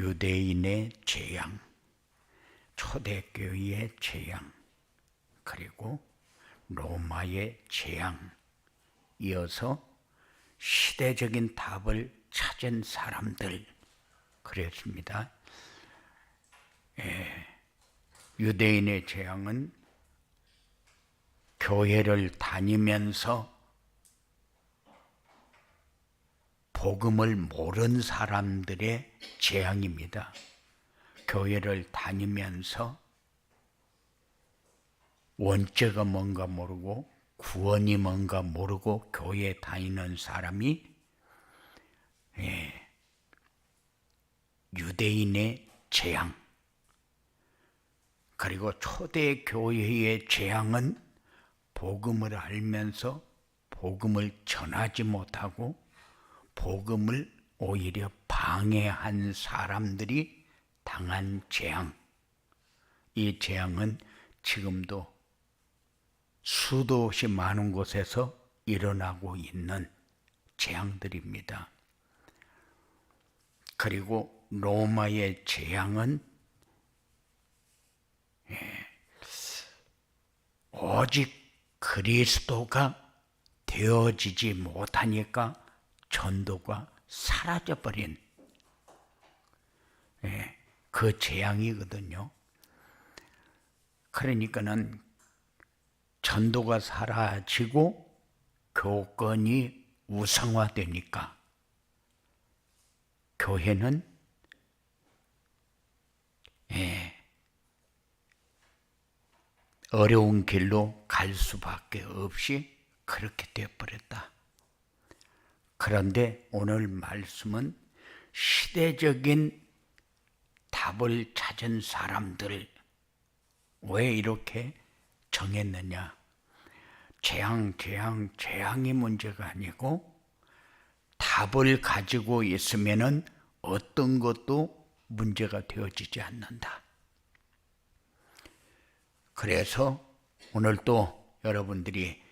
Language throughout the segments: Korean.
유대인의 재앙, 초대교회의 재앙, 그리고 로마의 재앙, 이어서 시대적인 답을 찾은 사람들, 그랬습니다. 유대인의 재앙은 교회를 다니면서 복음을 모르는 사람들의 재앙입니다. 교회를 다니면서 원죄가 뭔가 모르고 구원이 뭔가 모르고 교회에 다니는 사람이 유대인의 재앙, 그리고 초대교회의 재앙은 복음을 알면서 복음을 전하지 못하고 복음을 오히려 방해한 사람들이 당한 재앙. 이 재앙은 지금도 수도 없이 많은 곳에서 일어나고 있는 재앙들입니다. 그리고 로마의 재앙은 오직 그리스도가 되어지지 못하니까 전도가 사라져버린 그 재앙이거든요. 그러니까는 전도가 사라지고 교권이 우상화되니까 교회는 어려운 길로 갈 수밖에 없이 그렇게 되어버렸다. 그런데 오늘 말씀은 시대적인 답을 찾은 사람들, 왜 이렇게 정했느냐? 재앙이 문제가 아니고 답을 가지고 있으면은 어떤 것도 문제가 되어지지 않는다. 그래서 오늘 또 여러분들이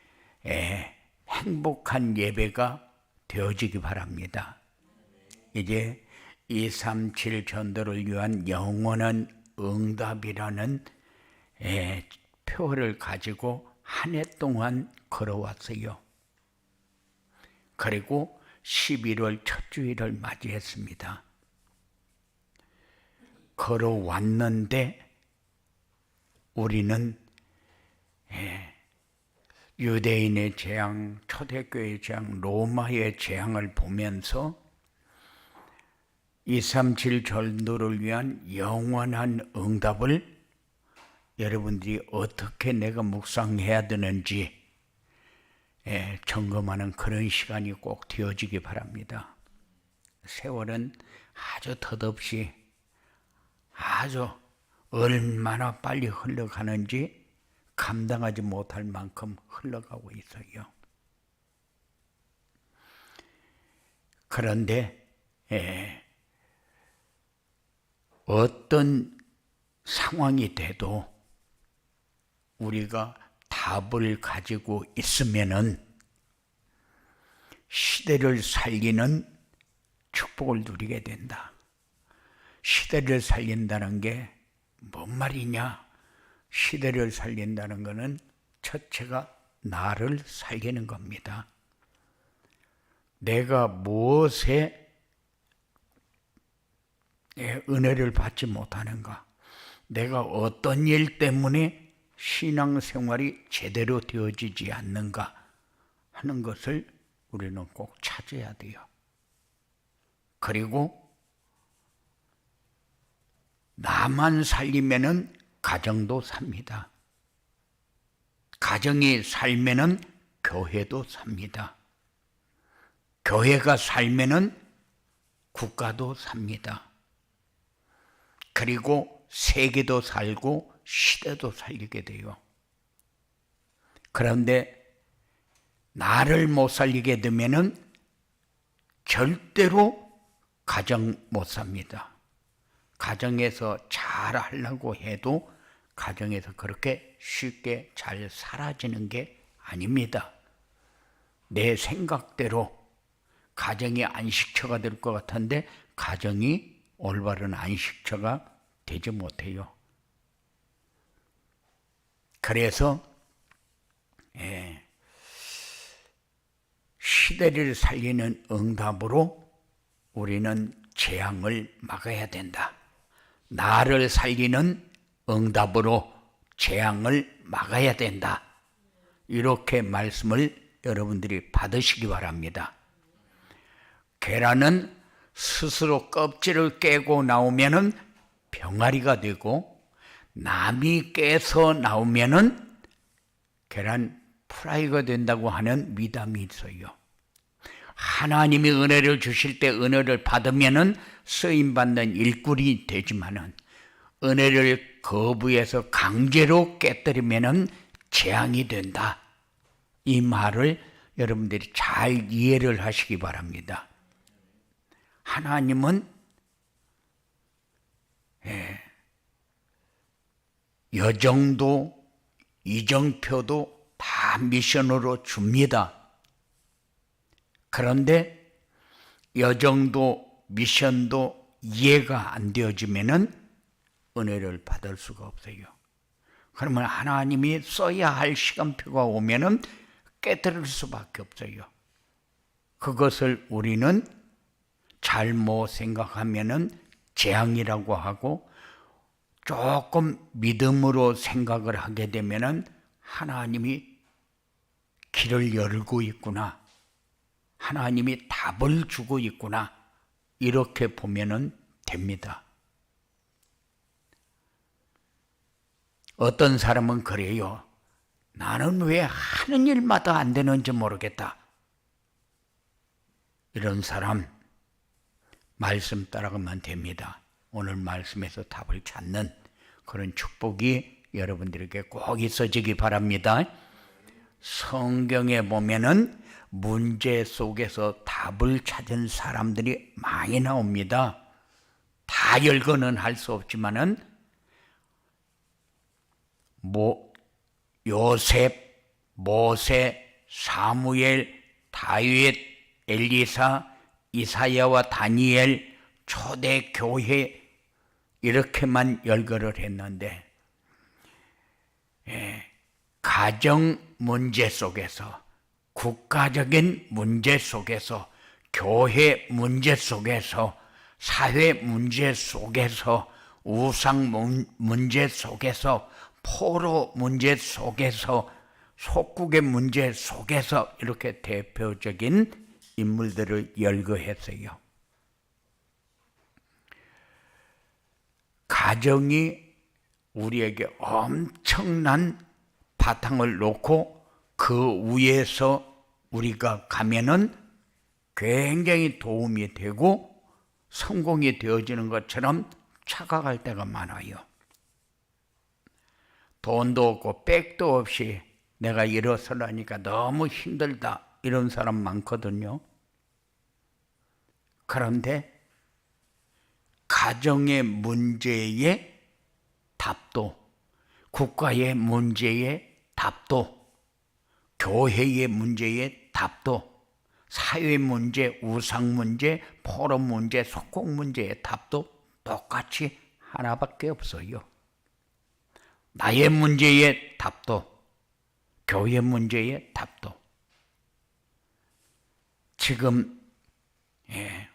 행복한 예배가 되어지기 바랍니다. 이제 237 전도를 위한 영원한 응답이라는 표를 가지고 한 해 동안 걸어왔어요. 그리고 11월 첫 주일을 맞이했습니다. 걸어왔는데 우리는 유대인의 재앙, 초대교회의 재앙, 로마의 재앙을 보면서 237 전도를 위한 영원한 응답을 여러분들이 어떻게 내가 묵상해야 되는지 점검하는 그런 시간이 꼭 되어지기 바랍니다. 세월은 아주 덧없이 아주 얼마나 빨리 흘러가는지 감당하지 못할 만큼 흘러가고 있어요. 그런데 어떤 상황이 돼도 우리가 답을 가지고 있으면은 시대를 살리는 축복을 누리게 된다. 시대를 살린다는 게 뭔 말이냐? 시대를 살린다는 것은 첫째가 나를 살리는 겁니다. 내가 무엇에 은혜를 받지 못하는가? 내가 어떤 일 때문에 신앙생활이 제대로 되어지지 않는가 하는 것을 우리는 꼭 찾아야 돼요. 그리고 나만 살리면은 가정도 삽니다. 가정이 살면은 교회도 삽니다. 교회가 살면은 국가도 삽니다. 그리고 세계도 살고 시대도 살리게 돼요. 그런데 나를 못 살리게 되면은 절대로 가정 못 삽니다. 가정에서 잘 하려고 해도 가정에서 그렇게 쉽게 잘 사라지는 게 아닙니다. 내 생각대로 가정이 안식처가 될 것 같은데 가정이 올바른 안식처가 되지 못해요. 그래서 시대를 살리는 응답으로 우리는 재앙을 막아야 된다. 나를 살리는 응답으로 재앙을 막아야 된다. 이렇게 말씀을 여러분들이 받으시기 바랍니다. 계란은 스스로 껍질을 깨고 나오면은 병아리가 되고, 남이 깨서 나오면은 계란 프라이가 된다고 하는 미담이 있어요. 하나님이 은혜를 주실 때 은혜를 받으면은 쓰임받는 일꾼이 되지만은, 은혜를 거부해서 강제로 깨뜨리면은 재앙이 된다. 이 말을 여러분들이 잘 이해를 하시기 바랍니다. 하나님은 여정도 이정표도 다 미션으로 줍니다. 그런데 여정도 미션도 이해가 안 되어지면은 은혜를 받을 수가 없어요. 그러면 하나님이 써야 할 시간표가 오면은 깨뜨릴 수밖에 없어요. 그것을 우리는 잘못 생각하면은 재앙이라고 하고, 조금 믿음으로 생각을 하게 되면은 하나님이 길을 열고 있구나, 하나님이 답을 주고 있구나, 이렇게 보면은 됩니다. 어떤 사람은 그래요. 나는 왜 하는 일마다 안 되는지 모르겠다. 이런 사람 말씀 따라가면 됩니다. 오늘 말씀에서 답을 찾는 그런 축복이 여러분들에게 꼭 있어지기 바랍니다. 성경에 보면은 문제 속에서 답을 찾은 사람들이 많이 나옵니다. 다 열거는 할 수 없지만은 요셉, 모세, 사무엘, 다윗, 엘리사, 이사야와 다니엘, 초대교회, 이렇게만 열거를 했는데, 가정 문제 속에서, 국가적인 문제 속에서, 교회 문제 속에서, 사회 문제 속에서, 우상 문제 속에서, 포로 문제 속에서, 속국의 문제 속에서 이렇게 대표적인 인물들을 열거했어요. 가정이 우리에게 엄청난 바탕을 놓고 그 위에서 우리가 가면은 굉장히 도움이 되고 성공이 되어지는 것처럼 착각할 때가 많아요. 돈도 없고 백도 없이 내가 일어서려니까 너무 힘들다, 이런 사람 많거든요. 그런데 가정의 문제의 답도, 국가의 문제의 답도, 교회의 문제의 답도, 사회 문제, 우상 문제, 포로 문제, 속국 문제의 답도 똑같이 하나밖에 없어요. 나의 문제의 답도, 교회 문제의 답도. 지금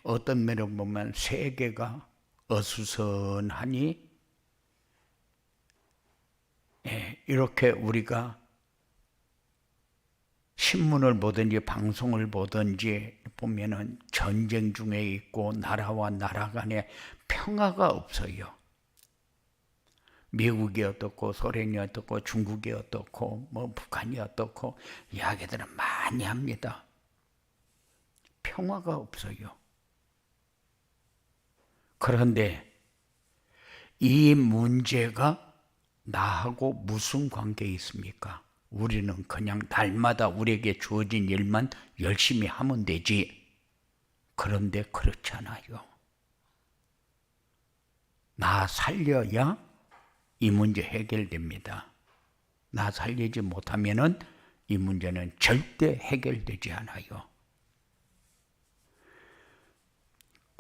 어떤 면을 보면 세계가 어수선하니 이렇게 우리가 신문을 보든지 방송을 보든지 보면은 전쟁 중에 있고 나라와 나라 간에 평화가 없어요. 미국이 어떻고 소련이 어떻고 중국이 어떻고 북한이 어떻고 이야기들은 많이 합니다. 평화가 없어요. 그런데 이 문제가 나하고 무슨 관계 있습니까? 우리는 그냥 날마다 우리에게 주어진 일만 열심히 하면 되지. 그런데 그렇잖아요. 나 살려야 이 문제 해결됩니다. 나 살리지 못하면은 이 문제는 절대 해결되지 않아요.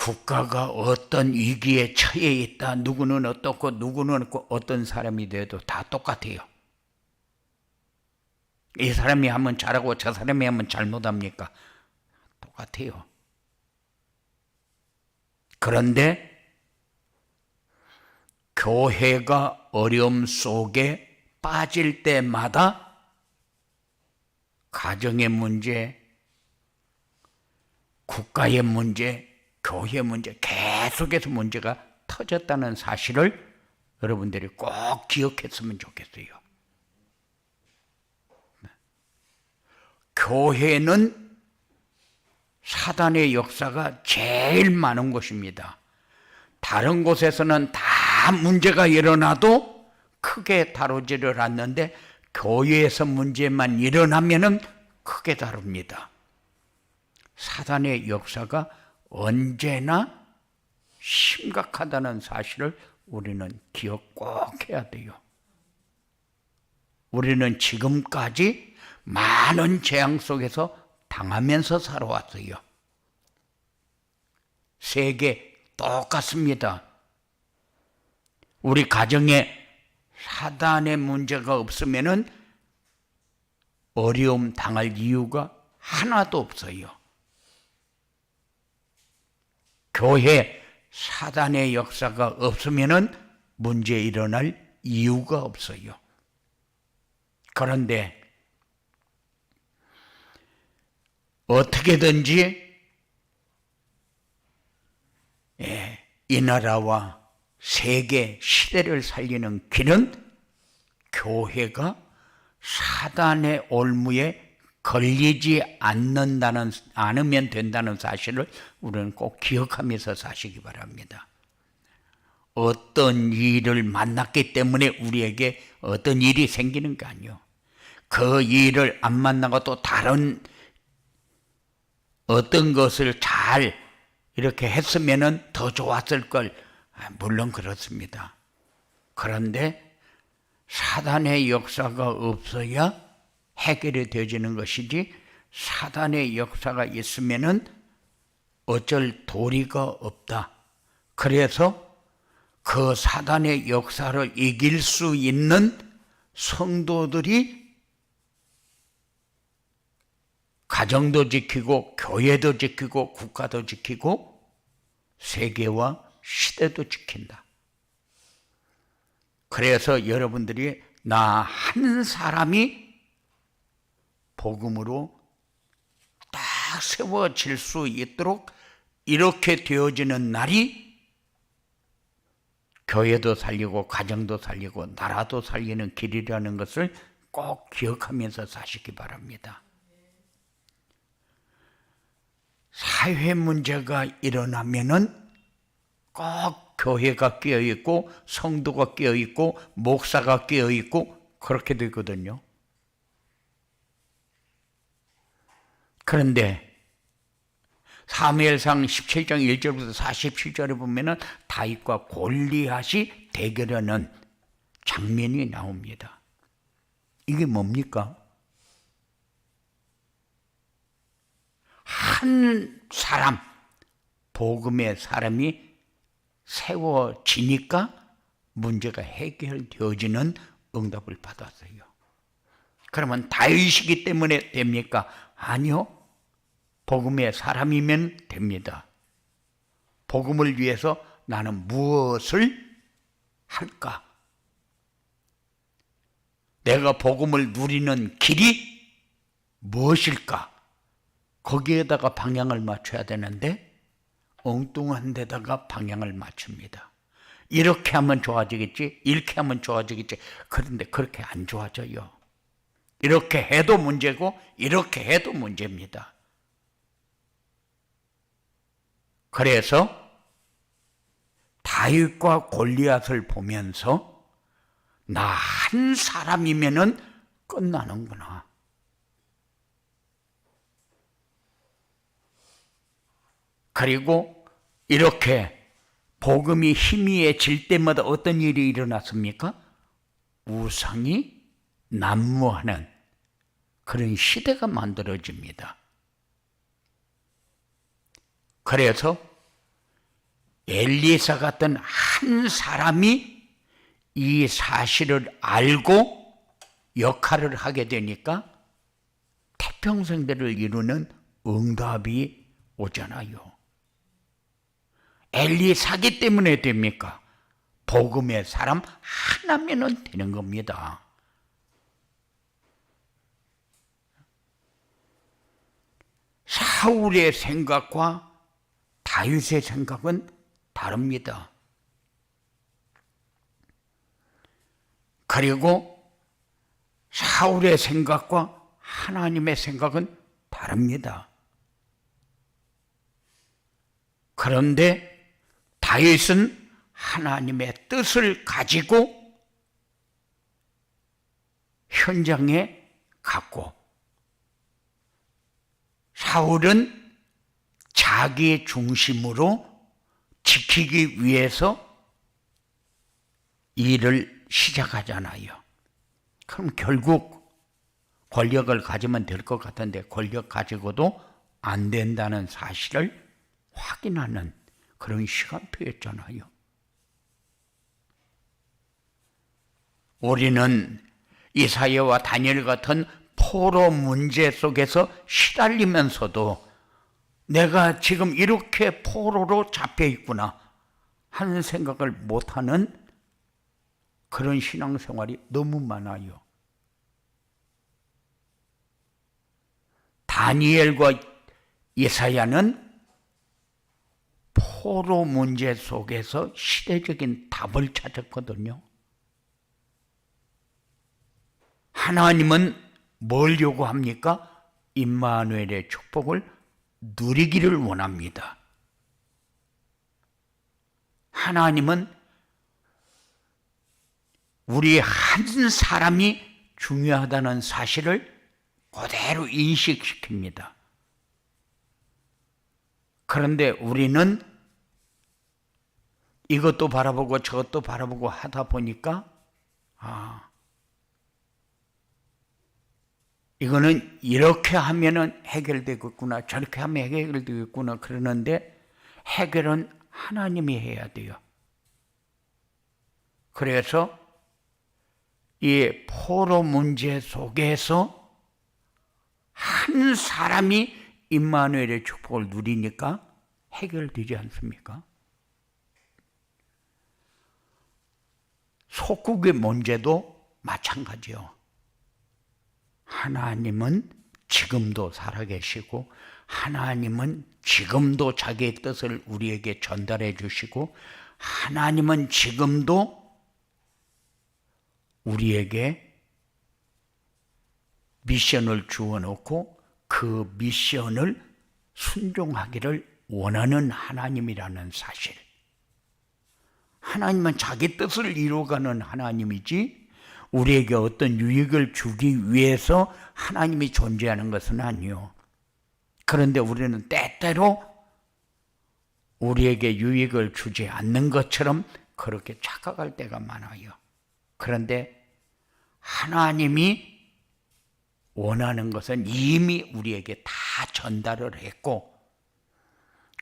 국가가 어떤 위기에 처해 있다. 누구는 어떻고 누구는 어떤 사람이 돼도 다 똑같아요. 이 사람이 하면 잘하고 저 사람이 하면 잘못합니까? 똑같아요. 그런데 교회가 어려움 속에 빠질 때마다 가정의 문제, 국가의 문제, 교회 문제, 계속해서 문제가 터졌다는 사실을 여러분들이 꼭 기억했으면 좋겠어요. 교회는 사단의 역사가 제일 많은 곳입니다. 다른 곳에서는 다 문제가 일어나도 크게 다루지를 않는데 교회에서 문제만 일어나면은 크게 다룹니다. 사단의 역사가 언제나 심각하다는 사실을 우리는 기억 꼭 해야 돼요. 우리는 지금까지 많은 재앙 속에서 당하면서 살아왔어요. 세계 똑같습니다. 우리 가정에 사단의 문제가 없으면은 어려움 당할 이유가 하나도 없어요. 교회 사단의 역사가 없으면은 문제 일어날 이유가 없어요. 그런데 어떻게든지 이 나라와 세계 시대를 살리는 길은 교회가 사단의 올무에 걸리지 않으면 된다는 사실을 우리는 꼭 기억하면서 사시기 바랍니다. 어떤 일을 만났기 때문에 우리에게 어떤 일이 생기는 게 아니에요. 그 일을 안 만나고 또 다른 어떤 것을 잘 이렇게 했으면 더 좋았을 걸. 물론 그렇습니다. 그런데 사단의 역사가 없어야 해결이 되어지는 것이지 사단의 역사가 있으면 어쩔 도리가 없다. 그래서 그 사단의 역사를 이길 수 있는 성도들이 가정도 지키고 교회도 지키고 국가도 지키고 세계와 시대도 지킨다. 그래서 여러분들이 나 한 사람이 복음으로 딱 세워질 수 있도록 이렇게 되어지는 날이 교회도 살리고 가정도 살리고 나라도 살리는 길이라는 것을 꼭 기억하면서 사시기 바랍니다. 사회 문제가 일어나면은 꼭 교회가 끼어있고 성도가 끼어있고 목사가 끼어있고 그렇게 되거든요. 그런데 사무엘상 17장 1절부터 47절에 보면은 다윗과 골리앗이 대결하는 장면이 나옵니다. 이게 뭡니까? 한 사람, 복음의 사람이 세워지니까 문제가 해결되어지는 응답을 받았어요. 그러면 다윗이기 때문에 됩니까? 아니요. 복음의 사람이면 됩니다. 복음을 위해서 나는 무엇을 할까? 내가 복음을 누리는 길이 무엇일까? 거기에다가 방향을 맞춰야 되는데 엉뚱한 데다가 방향을 맞춥니다. 이렇게 하면 좋아지겠지, 이렇게 하면 좋아지겠지. 그런데 그렇게 안 좋아져요. 이렇게 해도 문제고 이렇게 해도 문제입니다. 그래서 다윗과 골리앗을 보면서 나 한 사람이면은 끝나는구나. 그리고 이렇게 복음이 희미해질 때마다 어떤 일이 일어났습니까? 우상이 난무하는 그런 시대가 만들어집니다. 그래서 엘리사 같은 한 사람이 이 사실을 알고 역할을 하게 되니까 태평성대를 이루는 응답이 오잖아요. 엘리사기 때문에 됩니까? 복음의 사람 하나면은 되는 겁니다. 사울의 생각과 다윗의 생각은 다릅니다. 그리고 사울의 생각과 하나님의 생각은 다릅니다. 그런데 다윗은 하나님의 뜻을 가지고 현장에 갔고, 사울은 자기 중심으로 지키기 위해서 일을 시작하잖아요. 그럼 결국 권력을 가지면 될 것 같은데 권력 가지고도 안 된다는 사실을 확인하는 그런 시간표였잖아요. 우리는 이사야와 다니엘 같은 포로 문제 속에서 시달리면서도 내가 지금 이렇게 포로로 잡혀 있구나 하는 생각을 못하는 그런 신앙생활이 너무 많아요. 다니엘과 이사야는 포로 문제 속에서 시대적인 답을 찾았거든요. 하나님은 뭘 요구합니까? 임마누엘의 축복을 누리기를 원합니다. 하나님은 우리 한 사람이 중요하다는 사실을 그대로 인식시킵니다. 그런데 우리는 이것도 바라보고 저것도 바라보고 하다 보니까 이거는 이렇게 하면은 해결되겠구나, 저렇게 하면 해결되겠구나 그러는데 해결은 하나님이 해야 돼요. 그래서 이 포로 문제 속에서 한 사람이 임마누엘의 축복을 누리니까 해결되지 않습니까? 속국의 문제도 마찬가지요. 하나님은 지금도 살아계시고 하나님은 지금도 자기의 뜻을 우리에게 전달해 주시고 하나님은 지금도 우리에게 미션을 주어놓고 그 미션을 순종하기를 원하는 하나님이라는 사실. 하나님은 자기 뜻을 이루어가는 하나님이지 우리에게 어떤 유익을 주기 위해서 하나님이 존재하는 것은 아니요. 그런데 우리는 때때로 우리에게 유익을 주지 않는 것처럼 그렇게 착각할 때가 많아요. 그런데 하나님이 원하는 것은 이미 우리에게 다 전달을 했고,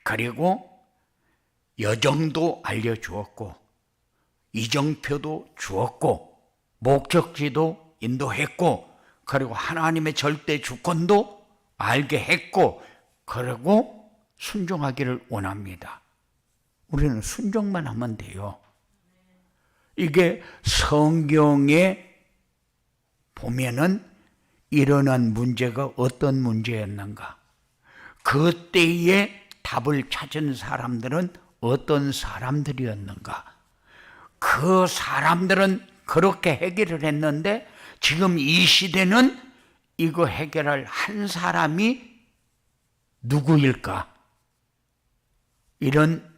그리고 여정도 알려주었고, 이정표도 주었고, 목적지도 인도했고, 그리고 하나님의 절대 주권도 알게 했고, 그리고 순종하기를 원합니다. 우리는 순종만 하면 돼요. 이게 성경에 보면은 일어난 문제가 어떤 문제였는가? 그때의 답을 찾은 사람들은 어떤 사람들이었는가? 그 사람들은 그렇게 해결을 했는데 지금 이 시대는 이거 해결할 한 사람이 누구일까? 이런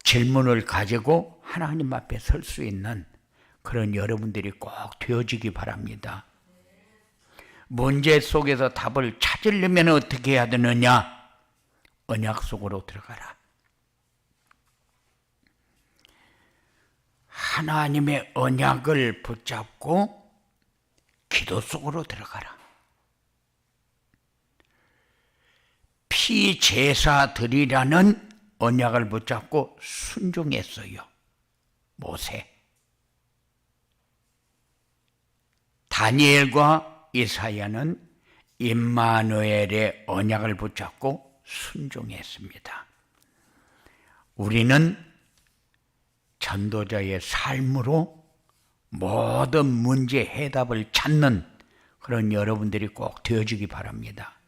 질문을 가지고 하나님 앞에 설 수 있는 그런 여러분들이 꼭 되어지기 바랍니다. 문제 속에서 답을 찾으려면 어떻게 해야 되느냐? 언약 속으로 들어가라. 하나님의 언약을 붙잡고 기도 속으로 들어가라. 피제사 드리라는 언약을 붙잡고 순종했어요. 모세. 다니엘과 이사야는 임마누엘의 언약을 붙잡고 순종했습니다. 우리는 전도자의 삶으로 모든 문제 해답을 찾는 그런 여러분들이 꼭 되어지기 바랍니다.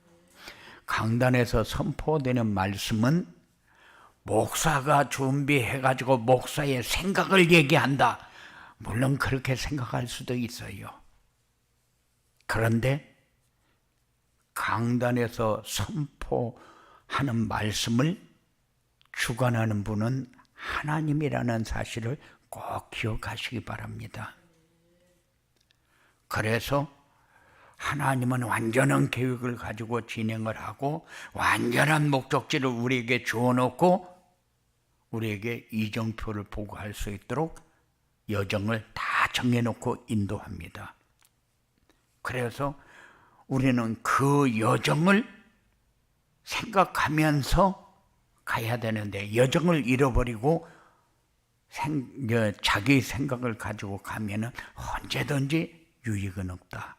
강단에서 선포되는 말씀은 목사가 준비해가지고 목사의 생각을 얘기한다. 물론 그렇게 생각할 수도 있어요. 그런데 강단에서 선포하는 말씀을 주관하는 분은 하나님이라는 사실을 꼭 기억하시기 바랍니다. 그래서 하나님은 완전한 계획을 가지고 진행을 하고 완전한 목적지를 우리에게 주어놓고 우리에게 이정표를 보고할 수 있도록 여정을 다 정해놓고 인도합니다. 그래서 우리는 그 여정을 생각하면서 가야 되는데 여정을 잃어버리고 자기 생각을 가지고 가면은 언제든지 유익은 없다.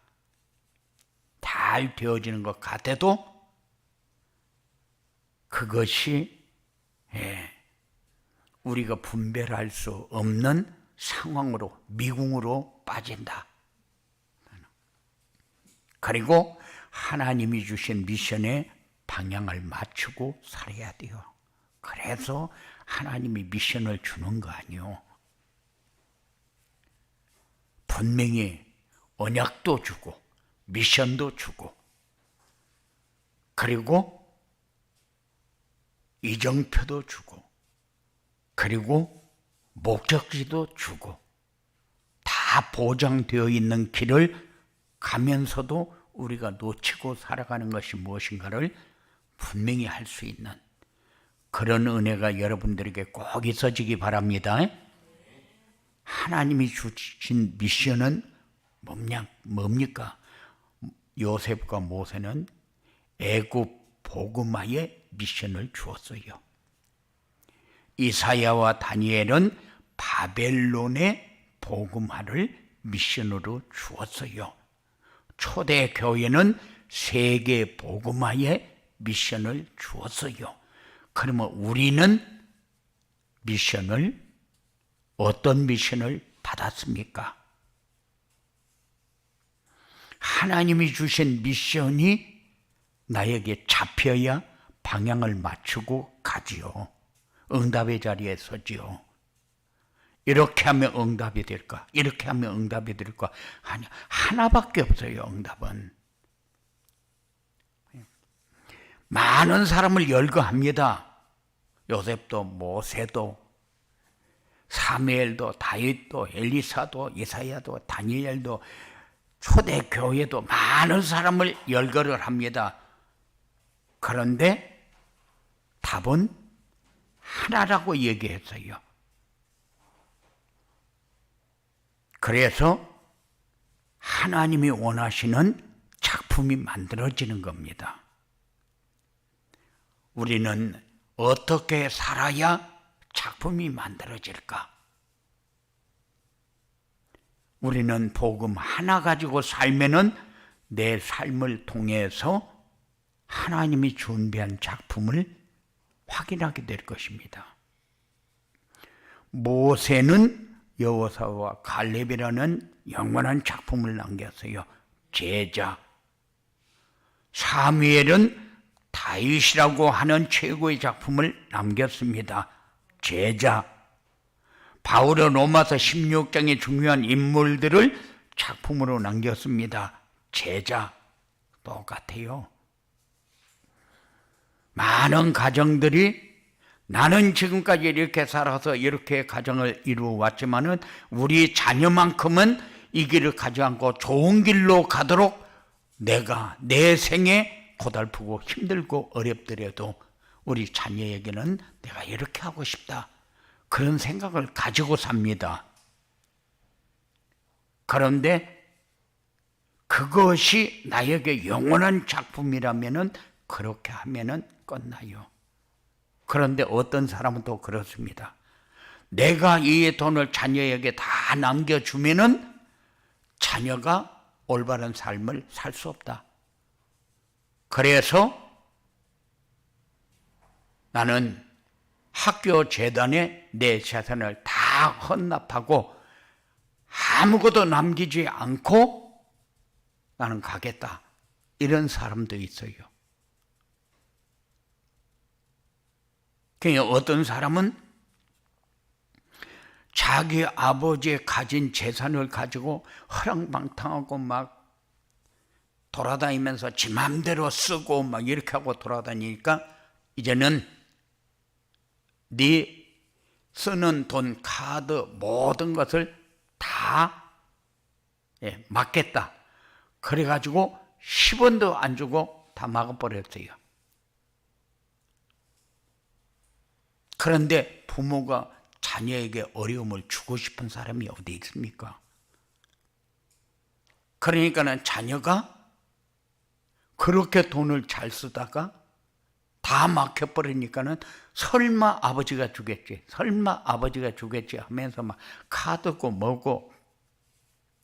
잘 되어지는 것 같아도 그것이 우리가 분별할 수 없는 상황으로 미궁으로 빠진다. 그리고 하나님이 주신 미션에 방향을 맞추고 살아야 돼요. 그래서 하나님이 미션을 주는 거 아니요. 분명히 언약도 주고 미션도 주고 그리고 이정표도 주고 그리고 목적지도 주고 다 보장되어 있는 길을 가면서도 우리가 놓치고 살아가는 것이 무엇인가를 분명히 할 수 있는 그런 은혜가 여러분들에게 꼭 있어지기 바랍니다. 하나님이 주신 미션은 뭡니까? 요셉과 모세는 애굽 복음화의 미션을 주었어요. 이사야와 다니엘은 바벨론의 복음화를 미션으로 주었어요. 초대 교회는 세계 복음화의 미션을 주었어요. 그러면 우리는 어떤 미션을 받았습니까? 하나님이 주신 미션이 나에게 잡혀야 방향을 맞추고 가지요. 응답의 자리에 서지요. 이렇게 하면 응답이 될까? 이렇게 하면 응답이 될까? 아니, 하나밖에 없어요, 응답은. 많은 사람을 열거합니다. 요셉도 모세도 사무엘도 다윗도 엘리사도 이사야도 다니엘도 초대교회도 많은 사람을 열거를 합니다. 그런데 답은 하나라고 얘기했어요. 그래서 하나님이 원하시는 작품이 만들어지는 겁니다. 우리는 어떻게 살아야 작품이 만들어질까? 우리는 복음 하나 가지고 살면은 내 삶을 통해서 하나님이 준비한 작품을 확인하게 될 것입니다. 모세는 여호수아와 갈렙이라는 영원한 작품을 남겼어요. 제자. 사무엘은 다윗이라고 하는 최고의 작품을 남겼습니다. 제자. 바울은 로마서 16장의 중요한 인물들을 작품으로 남겼습니다. 제자. 똑같아요. 많은 가정들이 나는 지금까지 이렇게 살아서 이렇게 가정을 이루어 왔지만은 우리 자녀만큼은 이 길을 가지 않고 좋은 길로 가도록 내가 내 생에 고달프고 힘들고 어렵더라도 우리 자녀에게는 내가 이렇게 하고 싶다. 그런 생각을 가지고 삽니다. 그런데 그것이 나에게 영원한 작품이라면은 그렇게 하면은 끝나요. 그런데 어떤 사람은 또 그렇습니다. 내가 이 돈을 자녀에게 다 남겨주면은 자녀가 올바른 삶을 살 수 없다. 그래서 나는 학교 재단에 내 재산을 다 헌납하고 아무것도 남기지 않고 나는 가겠다. 이런 사람도 있어요. 그러니까 어떤 사람은 자기 아버지의 가진 재산을 가지고 허랑방탕하고 막 돌아다니면서 지 맘대로 쓰고 막 이렇게 하고 돌아다니니까 이제는 네 쓰는 돈, 카드 모든 것을 다 막겠다. 그래가지고 10원도 안 주고 다 막아버렸어요. 그런데 부모가 자녀에게 어려움을 주고 싶은 사람이 어디 있습니까? 그러니까는 자녀가 그렇게 돈을 잘 쓰다가 다 막혀버리니까는 설마 아버지가 주겠지, 설마 아버지가 주겠지 하면서 막 카드고 뭐고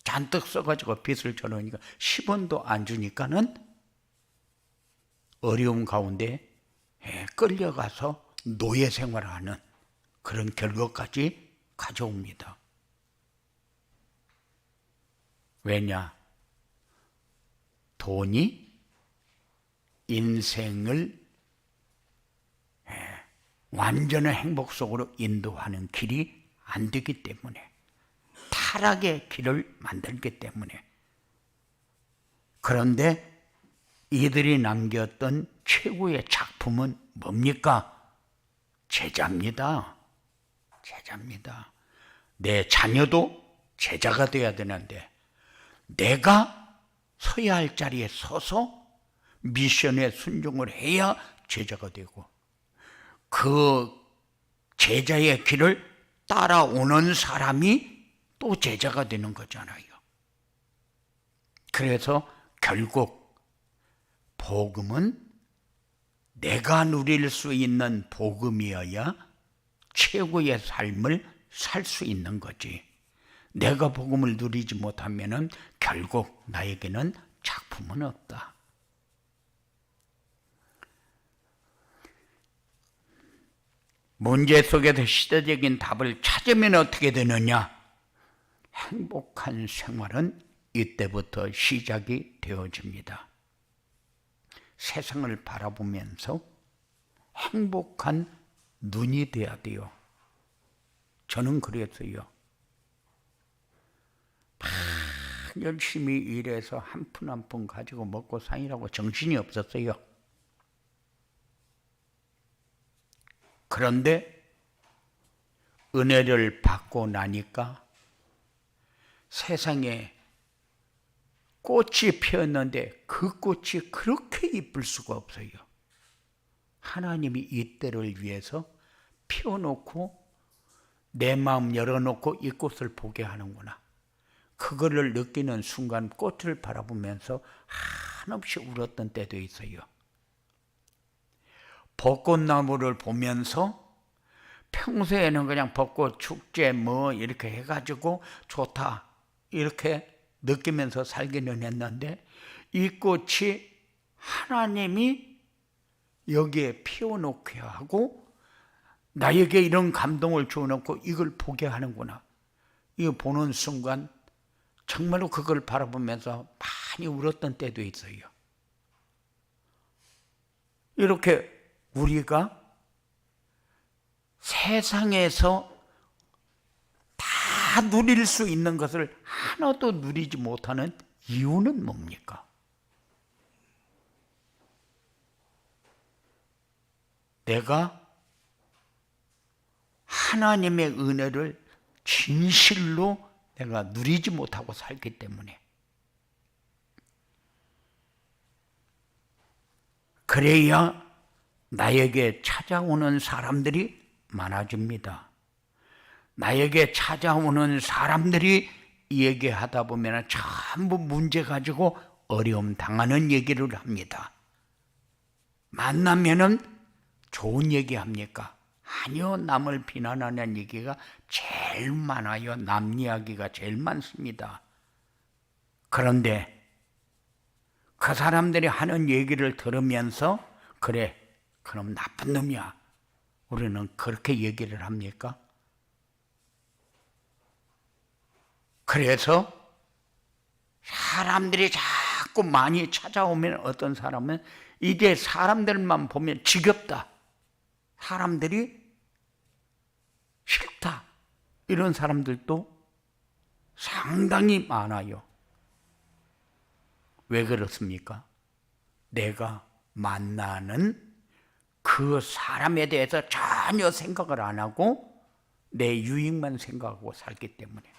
잔뜩 써가지고 빚을 져놓으니까 10원도 안 주니까는 어려움 가운데 끌려가서 노예 생활을 하는 그런 결과까지 가져옵니다. 왜냐? 돈이 인생을 완전한 행복 속으로 인도하는 길이 안 되기 때문에, 타락의 길을 만들기 때문에. 그런데 이들이 남겼던 최고의 작품은 뭡니까? 제자입니다. 제자입니다. 내 자녀도 제자가 되어야 되는데 내가 서야 할 자리에 서서 미션에 순종을 해야 제자가 되고, 그 제자의 길을 따라오는 사람이 또 제자가 되는 거잖아요. 그래서 결국 복음은 내가 누릴 수 있는 복음이어야 최고의 삶을 살 수 있는 거지. 내가 복음을 누리지 못하면은 결국 나에게는 작품은 없다. 문제 속에서 시대적인 답을 찾으면 어떻게 되느냐? 행복한 생활은 이때부터 시작이 되어집니다. 세상을 바라보면서 행복한 눈이 돼야 돼요. 저는 그랬어요. 열심히 일해서 한 푼 한 푼 가지고 먹고 사니라고 정신이 없었어요. 그런데 은혜를 받고 나니까 세상에 꽃이 피었는데 그 꽃이 그렇게 이쁠 수가 없어요. 하나님이 이 때를 위해서 피워놓고 내 마음 열어놓고 이 꽃을 보게 하는구나. 그거를 느끼는 순간 꽃을 바라보면서 한없이 울었던 때도 있어요. 벚꽃나무를 보면서 평소에는 그냥 벚꽃 축제 뭐 이렇게 해가지고 좋다 이렇게 느끼면서 살기는 했는데, 이 꽃이 하나님이 여기에 피워놓게 하고 나에게 이런 감동을 주어놓고 이걸 보게 하는구나. 이거 보는 순간 정말로 그걸 바라보면서 많이 울었던 때도 있어요. 이렇게 우리가 세상에서 다 누릴 수 있는 것을 하나도 누리지 못하는 이유는 뭡니까? 내가 하나님의 은혜를 진실로 내가 누리지 못하고 살기 때문에. 그래야 나에게 찾아오는 사람들이 많아집니다. 나에게 찾아오는 사람들이 얘기하다 보면 전부 문제 가지고 어려움 당하는 얘기를 합니다. 만나면은 좋은 얘기 합니까? 아니요, 남을 비난하는 얘기가 제일 많아요. 남 이야기가 제일 많습니다. 그런데 그 사람들이 하는 얘기를 들으면서 그래, 그럼 나쁜 놈이야, 우리는 그렇게 얘기를 합니까? 그래서 사람들이 자꾸 많이 찾아오면 어떤 사람은 이제 사람들만 보면 지겹다, 사람들이 싫다, 이런 사람들도 상당히 많아요. 왜 그렇습니까? 내가 만나는 그 사람에 대해서 전혀 생각을 안 하고 내 유익만 생각하고 살기 때문에.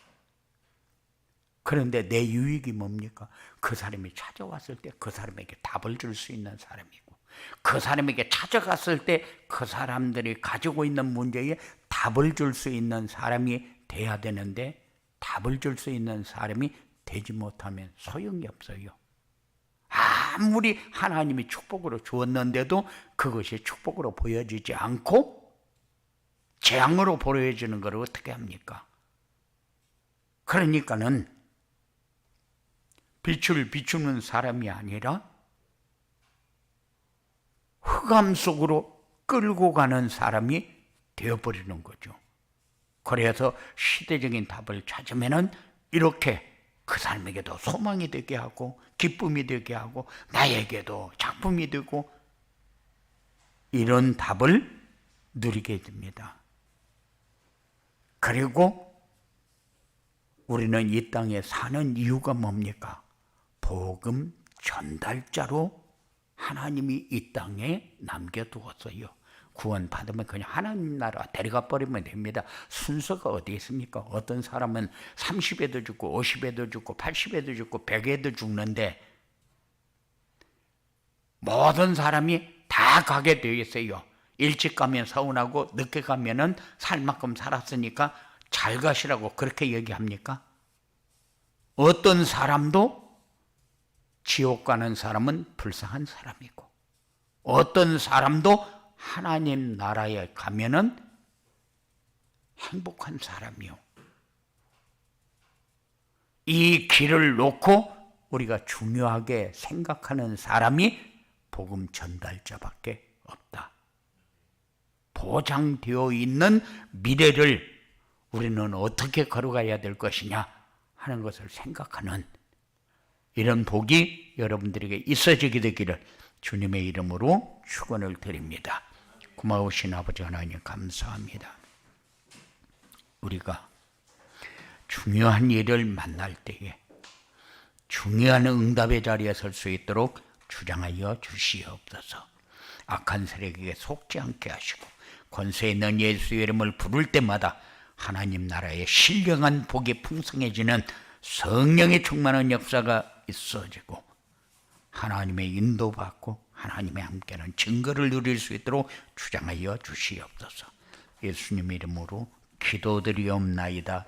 그런데 내 유익이 뭡니까? 그 사람이 찾아왔을 때 그 사람에게 답을 줄 수 있는 사람이고, 그 사람에게 찾아갔을 때 그 사람들이 가지고 있는 문제에 답을 줄 수 있는 사람이 돼야 되는데, 답을 줄 수 있는 사람이 되지 못하면 소용이 없어요. 아무리 하나님이 축복으로 주었는데도 그것이 축복으로 보여지지 않고 재앙으로 보여지는 걸 어떻게 합니까? 그러니까는 빛을 비추는 사람이 아니라 흑암 속으로 끌고 가는 사람이 되어버리는 거죠. 그래서 시대적인 답을 찾으면은 이렇게 그 사람에게도 소망이 되게 하고 기쁨이 되게 하고 나에게도 작품이 되고 이런 답을 누리게 됩니다. 그리고 우리는 이 땅에 사는 이유가 뭡니까? 복음 전달자로 하나님이 이 땅에 남겨두었어요. 구원 받으면 그냥 하나님 나라 데려가 버리면 됩니다. 순서가 어디 있습니까? 어떤 사람은 30에도 죽고 50에도 죽고 80에도 죽고 100에도 죽는데 모든 사람이 다 가게 되어 있어요. 일찍 가면 서운하고 늦게 가면은 살 만큼 살았으니까 잘 가시라고 그렇게 얘기합니까? 어떤 사람도 지옥 가는 사람은 불쌍한 사람이고, 어떤 사람도 하나님 나라에 가면은 행복한 사람이요. 이 길을 놓고 우리가 중요하게 생각하는 사람이 복음 전달자밖에 없다. 보장되어 있는 미래를 우리는 어떻게 걸어가야 될 것이냐 하는 것을 생각하는 이런 복이 여러분들에게 있어지게 되기를 주님의 이름으로 축원을 드립니다. 고마우신 아버지 하나님 감사합니다. 우리가 중요한 일을 만날 때에 중요한 응답의 자리에 설 수 있도록 주장하여 주시옵소서. 악한 세력에게 속지 않게 하시고 권세 있는 예수의 이름을 부를 때마다 하나님 나라의 신령한 복이 풍성해지는 성령의 충만한 역사가 있어지고 하나님의 인도받고 하나님의 함께하는 증거를 누릴 수 있도록 주장하여 주시옵소서. 예수님 이름으로 기도드리옵나이다.